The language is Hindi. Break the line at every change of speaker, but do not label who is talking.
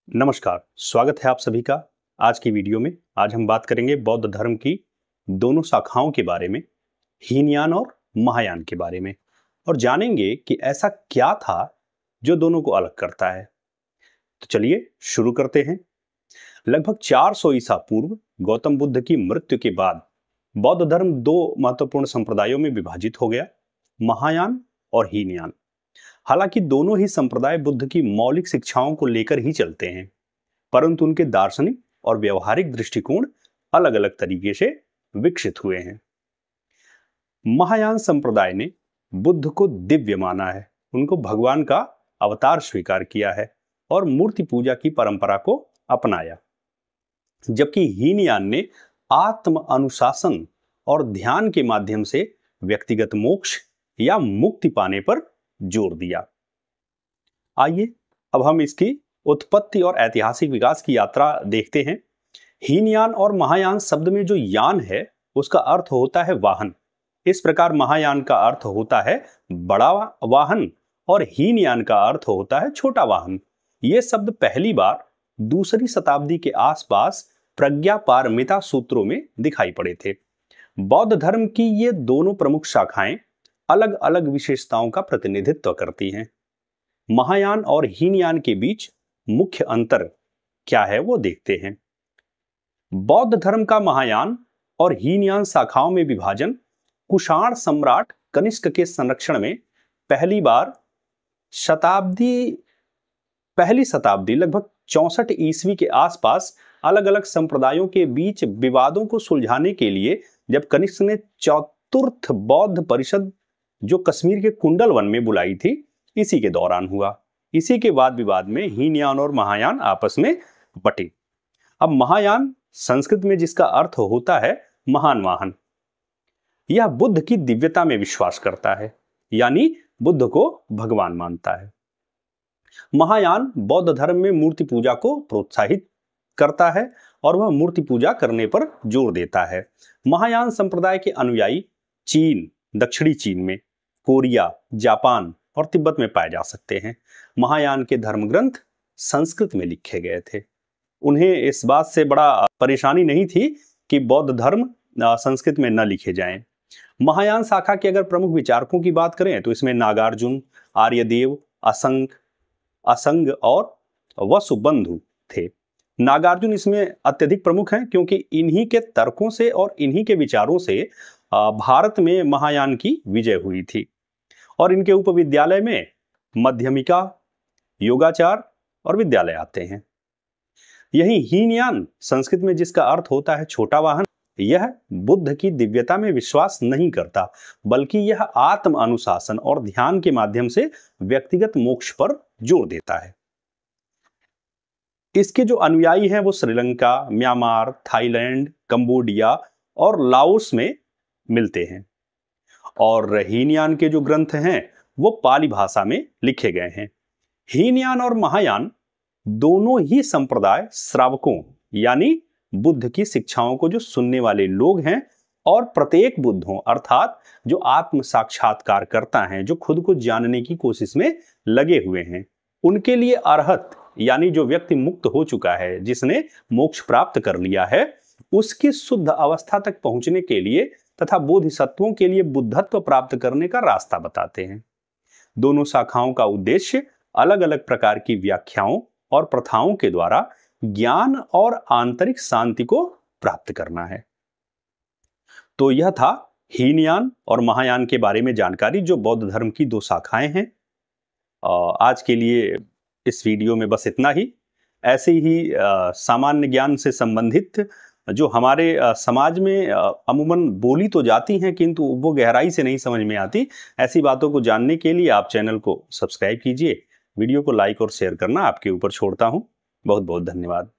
नमस्कार, स्वागत है आप सभी का आज की वीडियो में। आज हम बात करेंगे बौद्ध धर्म की दोनों शाखाओं के बारे में, हीनयान और महायान के बारे में, और जानेंगे कि ऐसा क्या था जो दोनों को अलग करता है। तो चलिए शुरू करते हैं। लगभग 400 ईसा पूर्व गौतम बुद्ध की मृत्यु के बाद बौद्ध धर्म दो महत्वपूर्ण संप्रदायों में विभाजित हो गया, महायान और हीनयान। हालांकि दोनों ही संप्रदाय बुद्ध की मौलिक शिक्षाओं को लेकर ही चलते हैं, परंतु उनके दार्शनिक और व्यवहारिक दृष्टिकोण अलग अलग तरीके से विकसित हुए हैं। महायान संप्रदाय ने बुद्ध को दिव्य माना है, उनको भगवान का अवतार स्वीकार किया है और मूर्ति पूजा की परंपरा को अपनाया, जबकि हीनयान ने आत्म अनुशासन और ध्यान के माध्यम से व्यक्तिगत मोक्ष या मुक्ति पाने पर जोर दिया। आइए अब हम इसकी उत्पत्ति और ऐतिहासिक विकास की यात्रा देखते हैं। हीनयान और महायान शब्द में जो यान है उसका अर्थ होता है वाहन। इस प्रकार महायान का अर्थ होता है बड़ा वाहन और हीनयान का अर्थ होता है छोटा वाहन। ये शब्द पहली बार दूसरी शताब्दी के आसपास प्रज्ञापारमिता सूत्रों में दिखाई पड़े थे। बौद्ध धर्म की ये दोनों प्रमुख शाखाएं अलग अलग विशेषताओं का प्रतिनिधित्व करती हैं। महायान और हीनयान के बीच मुख्य अंतर क्या है वो देखते हैं। बौद्ध धर्म का महायान और हीनयान शाखाओं में विभाजन कुषाण सम्राट कनिष्क के संरक्षण में पहली शताब्दी लगभग 64 ईस्वी के आसपास अलग अलग संप्रदायों के बीच विवादों को सुलझाने के लिए जब कनिष्क ने चतुर्थ बौद्ध परिषद जो कश्मीर के कुंडल वन में बुलाई थी, इसी के दौरान हुआ। इसी के वाद विवाद में हीनयान और महायान आपस में बटे। अब महायान संस्कृत में जिसका अर्थ होता है महान वाहन, यह बुद्ध की दिव्यता में विश्वास करता है, यानी बुद्ध को भगवान मानता है। महायान बौद्ध धर्म में मूर्ति पूजा को प्रोत्साहित करता है और वह मूर्ति पूजा करने पर जोर देता है। महायान संप्रदाय के अनुयायी चीन, दक्षिणी चीन में, कोरिया, जापान और तिब्बत में पाए जा सकते हैं। महायान के धर्म ग्रंथ संस्कृत में लिखे गए थे। उन्हें इस बात से बड़ा परेशानी नहीं थी कि बौद्ध धर्म संस्कृत में न लिखे जाएं। महायान शाखा के अगर प्रमुख विचारकों की बात करें तो इसमें नागार्जुन, आर्यदेव, असंग और वसुबंधु थे। नागार्जुन इसमें अत्यधिक प्रमुख हैं क्योंकि इन्हीं के तर्कों से और इन्हीं के विचारों से भारत में महायान की विजय हुई थी और इनके उपविद्यालय में मध्यमिका, योगाचार और विद्यालय आते हैं। यही हीनयान संस्कृत में जिसका अर्थ होता है छोटा वाहन, यह बुद्ध की दिव्यता में विश्वास नहीं करता, बल्कि यह आत्म अनुशासन और ध्यान के माध्यम से व्यक्तिगत मोक्ष पर जोर देता है। इसके जो अनुयायी हैं वो श्रीलंका, म्यांमार, थाईलैंड, कंबोडिया और लाओस में मिलते हैं और हीनयान के जो ग्रंथ हैं वो पाली भाषा में लिखे गए हैं। हीनयान और महायान दोनों ही संप्रदाय श्रावकों यानी बुद्ध की शिक्षाओं को जो सुनने वाले लोग हैं और प्रत्येक बुद्धों अर्थात जो आत्म साक्षात्कार करता है, जो खुद को जानने की कोशिश में लगे हुए हैं, उनके लिए अरहत यानी जो व्यक्ति मुक्त हो चुका है, जिसने मोक्ष प्राप्त कर लिया है, उसकी शुद्ध अवस्था तक पहुंचने के लिए तथा बोधिसत्वों के लिए बुद्धत्व प्राप्त करने का रास्ता बताते हैं। दोनों शाखाओं का उद्देश्य अलग अलग प्रकार की व्याख्याओं और प्रथाओं के द्वारा ज्ञान और आंतरिक शांति को प्राप्त करना है। तो यह था हीनयान और महायान के बारे में जानकारी, जो बौद्ध धर्म की दो शाखाएं हैं। आज के लिए इस वीडियो में बस इतना ही। ऐसे ही सामान्य ज्ञान से संबंधित जो हमारे समाज में अमूमन बोली तो जाती हैं किंतु वो गहराई से नहीं समझ में आती, ऐसी बातों को जानने के लिए आप चैनल को सब्सक्राइब कीजिए। वीडियो को लाइक और शेयर करना आपके ऊपर छोड़ता हूं। बहुत बहुत धन्यवाद।